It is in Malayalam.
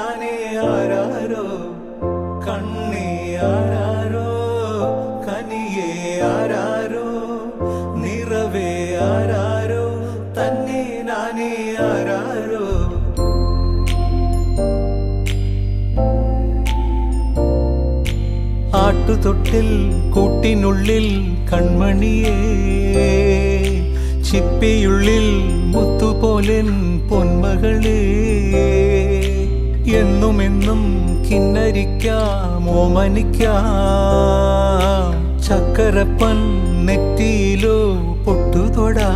നാനേ ആരാരോ കണ്ണേ ആരാരോ കനിയേ ആരാരോ നിറവേ ആരാരോ തന്നെ നാനേ ആരാരോ. ആട്ടുതൊട്ടിൽ കൂട്ടിനുള്ളിൽ കൺമണിയേ ചിപ്പിയുള്ളിൽ മുത്തുപോലെൻ പൊന്മകളേ എന്നുമെന്നും കിന്നരിക്കാം ഓമനിക്കാം ചക്കരപ്പൻ നെറ്റിയിലോ പൊട്ടുതൊടാ.